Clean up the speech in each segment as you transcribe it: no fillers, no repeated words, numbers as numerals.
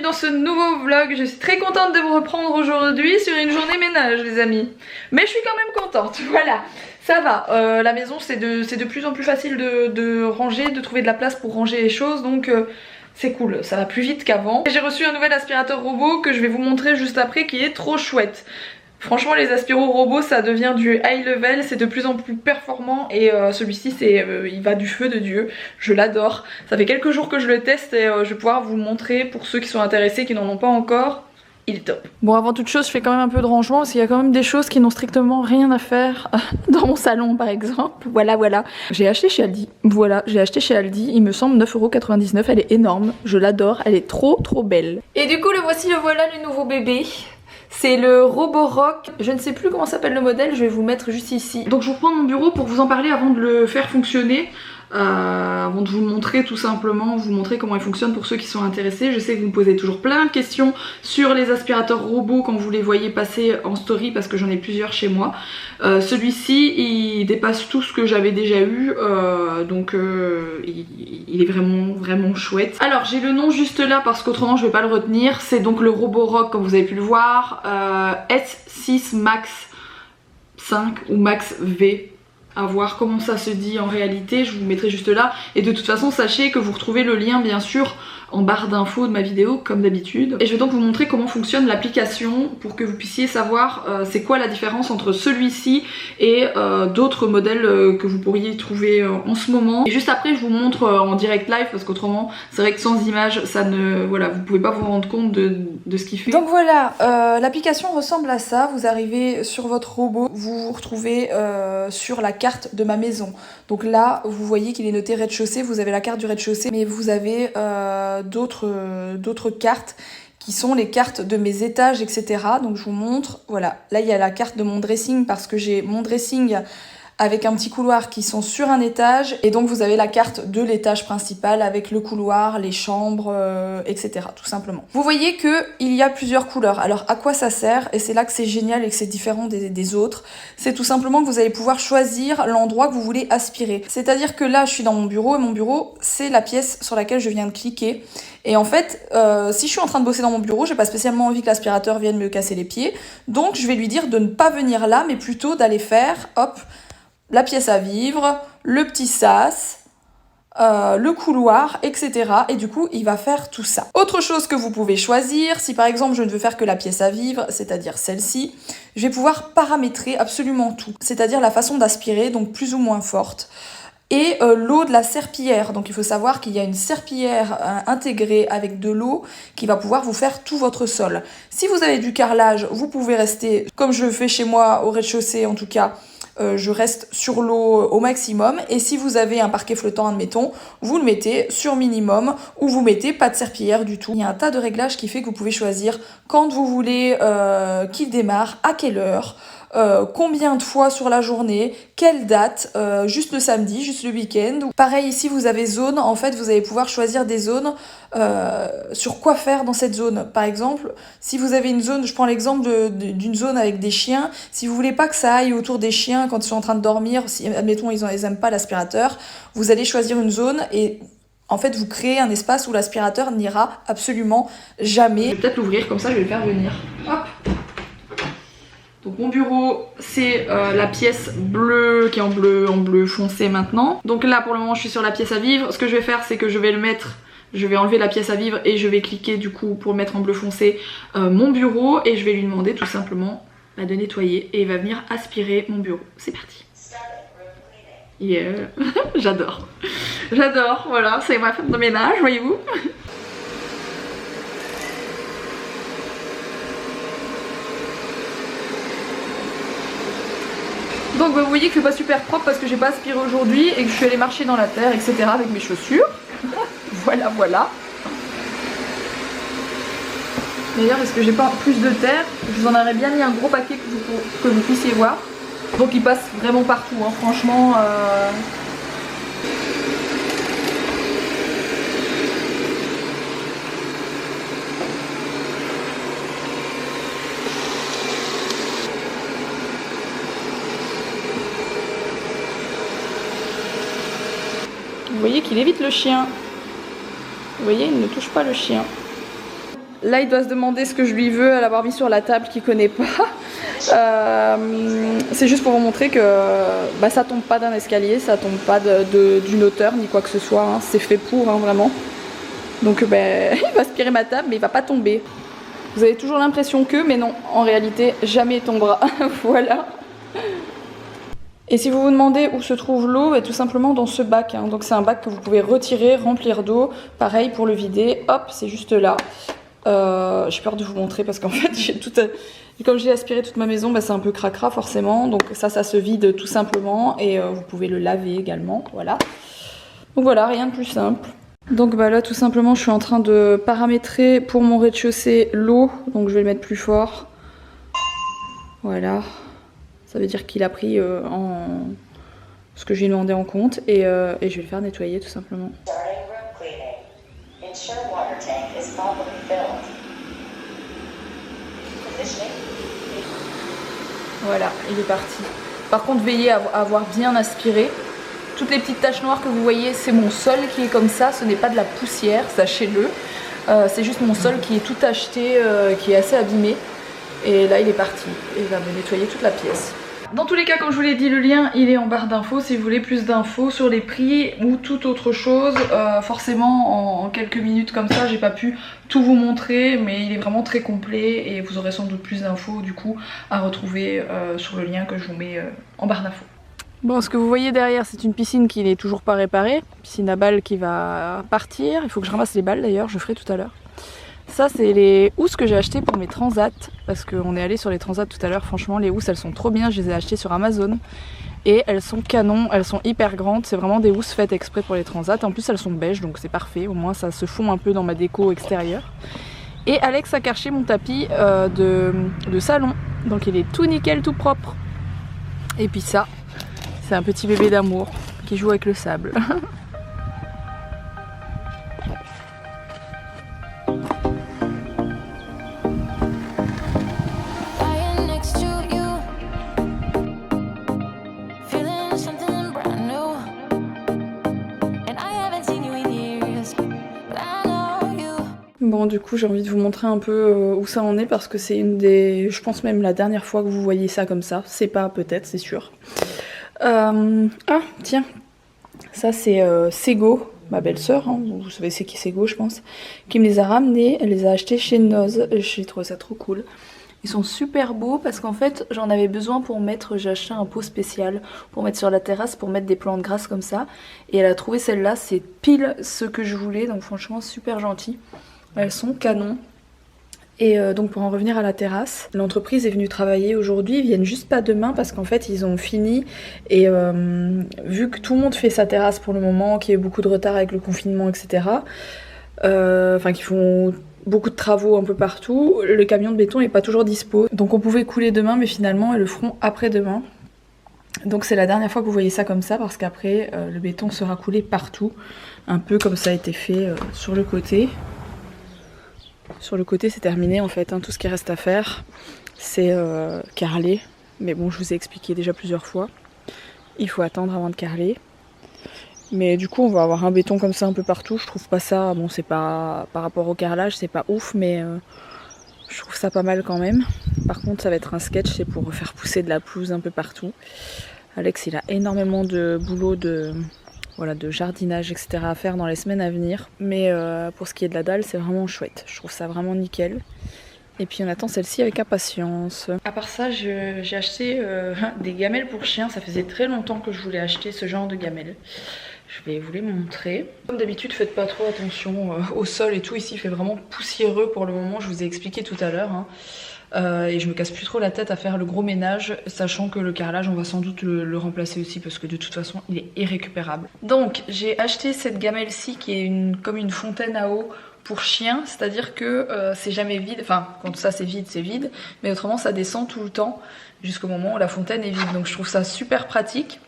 dans ce nouveau vlog. Je suis très contente de vous reprendre aujourd'hui sur une journée ménage les amis. Mais je suis quand même contente, voilà. Ça va, la maison c'est de plus en plus facile de ranger, de trouver de la place pour ranger les choses, donc c'est cool, ça va plus vite qu'avant. J'ai reçu un nouvel aspirateur robot que je vais vous montrer juste après qui est trop chouette. Franchement les aspiros robots ça devient du high level, c'est de plus en plus performant et celui-ci il va du feu de Dieu, je l'adore. Ça fait quelques jours que je le teste et je vais pouvoir vous le montrer pour ceux qui sont intéressés, qui n'en ont pas encore. Il est top. Bon, avant toute chose, je fais quand même un peu de rangement parce qu'il y a quand même des choses qui n'ont strictement rien à faire dans mon salon par exemple. Voilà. J'ai acheté chez Aldi. Voilà, j'ai acheté chez Aldi. Il me semble 9,99 €. Elle est énorme. Je l'adore. Elle est trop belle. Et du coup, le voilà le nouveau bébé. C'est le Roborock. Je ne sais plus comment s'appelle le modèle. Je vais vous le mettre juste ici. Donc, je vous reprends mon bureau pour vous en parler avant de le faire fonctionner. Avant de vous le montrer tout simplement, vous montrer comment il fonctionne pour ceux qui sont intéressés. Je sais que vous me posez toujours plein de questions sur les aspirateurs robots quand vous les voyez passer en story parce que j'en ai plusieurs chez moi. Celui-ci il dépasse tout ce que j'avais déjà eu, donc il est vraiment chouette. Alors j'ai le nom juste là parce qu'autrement je vais pas le retenir. C'est donc le Roborock comme vous avez pu le voir, S6 Max 5 ou Max V. À voir comment ça se dit en réalité, je vous mettrai juste là. Et de toute façon, sachez que vous retrouvez le lien bien sûr en barre d'infos de ma vidéo comme d'habitude. Et je vais donc vous montrer comment fonctionne l'application pour que vous puissiez savoir c'est quoi la différence entre celui-ci et d'autres modèles que vous pourriez trouver en ce moment. Et juste après je vous montre en direct live parce qu'autrement c'est vrai que sans image ça ne... Voilà, vous pouvez pas vous rendre compte de ce qu'il fait. Donc voilà, l'application ressemble à ça. Vous arrivez sur votre robot, vous vous retrouvez sur la carte de ma maison. Donc là vous voyez qu'il est noté rez-de-chaussée, vous avez la carte du rez-de-chaussée, mais vous avez d'autres cartes qui sont les cartes de mes étages, etc. Donc je vous montre, voilà, là il y a la carte de mon dressing parce que j'ai mon dressing avec un petit couloir qui sont sur un étage, et donc vous avez la carte de l'étage principal avec le couloir, les chambres, etc. tout simplement. Vous voyez que il y a plusieurs couleurs. Alors à quoi ça sert? Et c'est là que c'est génial et que c'est différent des autres. C'est tout simplement que vous allez pouvoir choisir l'endroit que vous voulez aspirer. C'est-à-dire que là je suis dans mon bureau et mon bureau c'est la pièce sur laquelle je viens de cliquer. Et en fait, si je suis en train de bosser dans mon bureau, j'ai pas spécialement envie que l'aspirateur vienne me casser les pieds. Donc je vais lui dire de ne pas venir là, mais plutôt d'aller faire, hop, la pièce à vivre, le petit sas, le couloir, etc. Et du coup, il va faire tout ça. Autre chose que vous pouvez choisir, si par exemple je ne veux faire que la pièce à vivre, c'est-à-dire celle-ci, je vais pouvoir paramétrer absolument tout. C'est-à-dire la façon d'aspirer, donc plus ou moins forte. Et l'eau de la serpillière. Donc il faut savoir qu'il y a une serpillière intégrée avec de l'eau qui va pouvoir vous faire tout votre sol. Si vous avez du carrelage, vous pouvez rester, comme je le fais chez moi au rez-de-chaussée en tout cas, je reste sur l'eau au maximum. Et si vous avez un parquet flottant, admettons, vous le mettez sur minimum ou vous mettez pas de serpillière du tout. Il y a un tas de réglages qui fait que vous pouvez choisir quand vous voulez qu'il démarre, à quelle heure, combien de fois sur la journée, quelle date, juste le samedi, juste le week-end. Pareil ici vous avez zone, en fait vous allez pouvoir choisir des zones sur quoi faire dans cette zone. Par exemple, si vous avez une zone, je prends l'exemple d'une zone avec des chiens, si vous voulez pas que ça aille autour des chiens quand ils sont en train de dormir, si admettons ils aiment pas l'aspirateur, vous allez choisir une zone et en fait vous créez un espace où l'aspirateur n'ira absolument jamais. Je vais peut-être l'ouvrir comme ça, je vais le faire venir. Hop. Donc mon bureau c'est la pièce bleue qui est en bleu foncé maintenant. Donc là pour le moment je suis sur la pièce à vivre. Ce que je vais faire c'est que je vais le mettre, je vais enlever la pièce à vivre et je vais cliquer du coup pour le mettre en bleu foncé mon bureau, et je vais lui demander tout simplement de nettoyer et il va venir aspirer mon bureau. C'est parti. Yeah. J'adore. J'adore, voilà, c'est ma femme de ménage, voyez-vous. Donc vous voyez que je suis pas super propre parce que j'ai pas aspiré aujourd'hui et que je suis allée marcher dans la terre, etc. avec mes chaussures. Voilà. D'ailleurs, est-ce que j'ai pas plus de terre? Je vous en aurais bien mis un gros paquet que vous puissiez voir. Donc il passe vraiment partout, hein, franchement. Vous voyez qu'il évite le chien. Vous voyez, il ne touche pas le chien. Là il doit se demander ce que je lui veux à l'avoir mis sur la table qu'il connaît pas. C'est juste pour vous montrer que bah, ça tombe pas d'un escalier, ça tombe pas d'une hauteur ni quoi que ce soit, hein. C'est fait pour, hein, vraiment. Donc bah, il va aspirer ma table mais il va pas tomber. Vous avez toujours l'impression que, mais non, en réalité jamais il tombera. Voilà. Et si vous vous demandez où se trouve l'eau, bah, tout simplement dans ce bac, hein. Donc c'est un bac que vous pouvez retirer, remplir d'eau. Pareil pour le vider, hop, c'est juste là. J'ai peur de vous montrer parce qu'en fait comme j'ai aspiré toute ma maison, bah, c'est un peu cracra forcément. Donc ça se vide tout simplement et vous pouvez le laver également, voilà. Donc voilà, rien de plus simple. Donc bah là tout simplement je suis en train de paramétrer pour mon rez-de-chaussée l'eau. Donc je vais le mettre plus fort. Voilà. Ça veut dire qu'il a pris ce que j'ai demandé en compte et je vais le faire nettoyer tout simplement. Voilà, il est parti. Par contre, veillez à avoir bien aspiré. Toutes les petites taches noires que vous voyez, c'est mon sol qui est comme ça. Ce n'est pas de la poussière, sachez-le. C'est juste mon sol qui est tout tacheté, qui est assez abîmé. Et là, il est parti. Et il va me nettoyer toute la pièce. Dans tous les cas, comme je vous l'ai dit, le lien il est en barre d'infos si vous voulez plus d'infos sur les prix ou toute autre chose. Forcément en quelques minutes comme ça j'ai pas pu tout vous montrer, mais il est vraiment très complet et vous aurez sans doute plus d'infos du coup à retrouver sur le lien que je vous mets en barre d'infos. Bon, ce que vous voyez derrière c'est une piscine qui n'est toujours pas réparée, piscine à balles qui va partir. Il faut que je ramasse les balles d'ailleurs, je ferai tout à l'heure. Ça c'est les housses que j'ai achetées pour mes transats, parce qu'on est allé sur les transats tout à l'heure. Franchement les housses elles sont trop bien, je les ai achetées sur Amazon et elles sont canon, elles sont hyper grandes. C'est vraiment des housses faites exprès pour les transats. En plus elles sont beige donc c'est parfait, au moins ça se fond un peu dans ma déco extérieure. Et Alex a carché mon tapis de salon, donc il est tout nickel, tout propre. Et puis ça c'est un petit bébé d'amour qui joue avec le sable. Bon du coup j'ai envie de vous montrer un peu où ça en est parce que c'est une des... je pense même la dernière fois que vous voyez ça comme ça. C'est pas peut-être, c'est sûr. Ah tiens, ça c'est Sego, ma belle-sœur, hein, vous savez c'est qui Sego je pense, qui me les a ramenés, elle les a achetés chez Noz. J'ai trouvé ça trop cool. Ils sont super beaux parce qu'en fait j'en avais besoin pour mettre, j'ai acheté un pot spécial pour mettre sur la terrasse, pour mettre des plantes grasses comme ça. Et elle a trouvé celle-là, c'est pile ce que je voulais, donc franchement super gentil. Elles sont canons. Et donc pour en revenir à la terrasse, l'entreprise est venue travailler aujourd'hui, ils viennent juste pas demain parce qu'en fait ils ont fini et vu que tout le monde fait sa terrasse pour le moment, qu'il y a eu beaucoup de retard avec le confinement etc, enfin qu'ils font beaucoup de travaux un peu partout, le camion de béton est pas toujours dispo. Donc on pouvait couler demain mais finalement ils le feront après-demain. Donc c'est la dernière fois que vous voyez ça comme ça parce qu'après le béton sera coulé partout, un peu comme ça a été fait sur le côté. Sur le côté c'est terminé en fait, hein. Tout ce qui reste à faire c'est carreler. Mais bon je vous ai expliqué déjà plusieurs fois, il faut attendre avant de carreler. Mais du coup on va avoir un béton comme ça un peu partout, je trouve pas ça, bon c'est pas, par rapport au carrelage c'est pas ouf mais je trouve ça pas mal quand même. Par contre ça va être un sketch, c'est pour faire pousser de la pelouse un peu partout. Alex il a énormément de boulot de jardinage etc à faire dans les semaines à venir. Mais pour ce qui est de la dalle c'est vraiment chouette, je trouve ça vraiment nickel. Et puis on attend celle-ci avec impatience. À part ça j'ai acheté des gamelles pour chiens, ça faisait très longtemps que je voulais acheter ce genre de gamelles. Je vais vous les montrer. Comme d'habitude faites pas trop attention au sol et tout, ici il fait vraiment poussiéreux pour le moment, je vous ai expliqué tout à l'heure. Hein. Et je me casse plus trop la tête à faire le gros ménage, sachant que le carrelage on va sans doute le remplacer aussi parce que de toute façon il est irrécupérable. Donc j'ai acheté cette gamelle-ci qui est comme une fontaine à eau pour chien, c'est à dire que c'est jamais vide, enfin quand ça c'est vide, mais autrement ça descend tout le temps jusqu'au moment où la fontaine est vide, donc je trouve ça super pratique.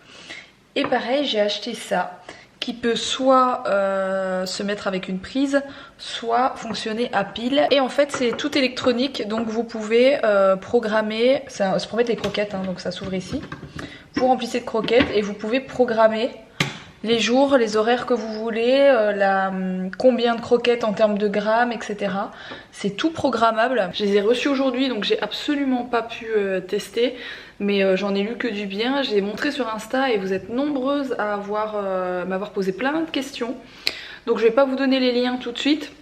Et pareil j'ai acheté ça qui peut soit se mettre avec une prise, soit fonctionner à pile. Et en fait c'est tout électronique, donc vous pouvez programmer, c'est pour mettre les croquettes, hein, donc ça s'ouvre ici. Vous remplissez de croquettes et vous pouvez programmer les jours, les horaires que vous voulez, combien de croquettes en termes de grammes, etc. C'est tout programmable. Je les ai reçus aujourd'hui, donc j'ai absolument pas pu tester, mais j'en ai lu que du bien. Je les ai montrés sur Insta et vous êtes nombreuses à m'avoir posé plein de questions. Donc je vais pas vous donner les liens tout de suite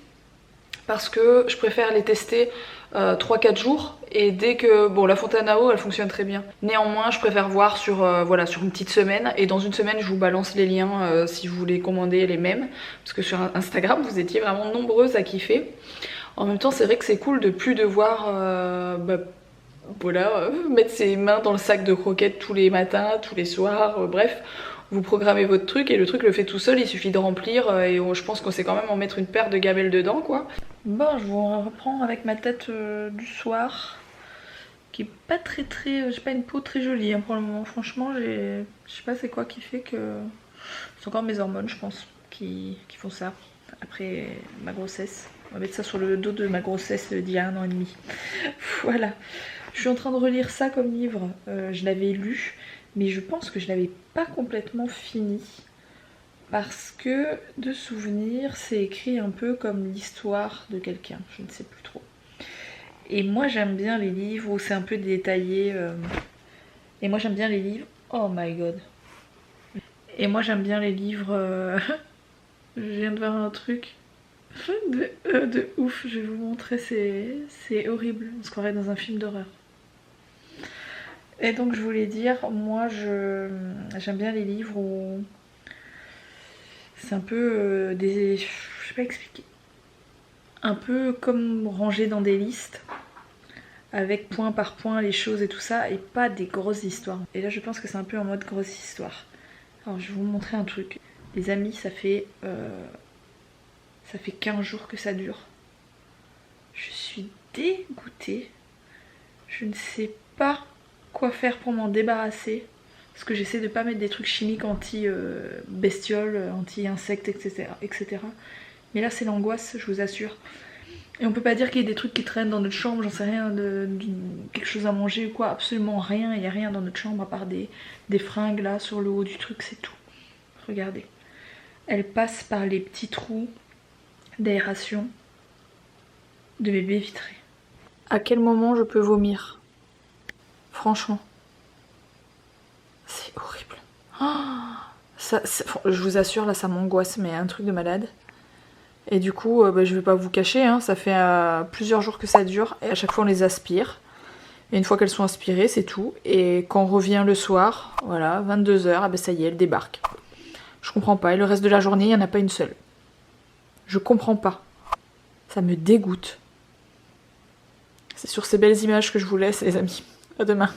parce que je préfère les tester 3-4 jours et dès que... Bon, la fontaine à eau elle fonctionne très bien. Néanmoins je préfère voir sur, voilà, sur une petite semaine, et dans une semaine je vous balance les liens si vous voulez commander les mêmes, parce que sur Instagram vous étiez vraiment nombreuses à kiffer. En même temps c'est vrai que c'est cool de plus devoir voilà, mettre ses mains dans le sac de croquettes tous les matins, tous les soirs, bref. Vous programmez votre truc et le truc le fait tout seul, il suffit de remplir et je pense qu'on sait quand même en mettre une paire de gamelles dedans quoi. Bon, je vous reprends avec ma tête du soir, qui est pas très... j'ai pas une peau très jolie hein, pour le moment, franchement je sais pas c'est quoi qui fait que... C'est encore mes hormones je pense qui font ça, après ma grossesse. On va mettre ça sur le dos de ma grossesse d'il y a 1 an et demi. Voilà, je suis en train de relire ça comme livre, je l'avais lu, mais je pense que je l'avais pas complètement fini. Parce que, de souvenir, c'est écrit un peu comme l'histoire de quelqu'un, je ne sais plus trop. Et moi j'aime bien les livres où c'est un peu détaillé. Et moi j'aime bien les livres... Oh my god. Et moi j'aime bien les livres... Je viens de voir un truc de ouf, je vais vous montrer, c'est horrible. On se croirait dans un film d'horreur. Et donc je voulais dire, moi j'aime bien les livres où... C'est un peu des... Je sais pas expliquer. Un peu comme rangé dans des listes, avec point par point les choses et tout ça, et pas des grosses histoires. Et là je pense que c'est un peu en mode grosse histoire. Alors je vais vous montrer un truc. Les amis, ça fait 15 jours que ça dure. Je suis dégoûtée. Je ne sais pas quoi faire pour m'en débarrasser. Parce que j'essaie de pas mettre des trucs chimiques anti-bestioles, anti-insectes, etc. Mais là c'est l'angoisse, je vous assure. Et on peut pas dire qu'il y ait des trucs qui traînent dans notre chambre, j'en sais rien, quelque chose à manger ou quoi, absolument rien. Il n'y a rien dans notre chambre à part des fringues là sur le haut du truc, c'est tout. Regardez. Elle passe par les petits trous d'aération de mes baies vitrées. À quel moment je peux vomir? Franchement. C'est horrible. Oh, je vous assure, là ça m'angoisse, mais un truc de malade. Et du coup, je vais pas vous cacher, hein, ça fait plusieurs jours que ça dure, et à chaque fois on les aspire. Et une fois qu'elles sont aspirées, c'est tout. Et quand on revient le soir, voilà, 22h, ça y est, elles débarquent. Je comprends pas, et le reste de la journée, il n'y en a pas une seule. Je comprends pas. Ça me dégoûte. C'est sur ces belles images que je vous laisse, les amis. À demain.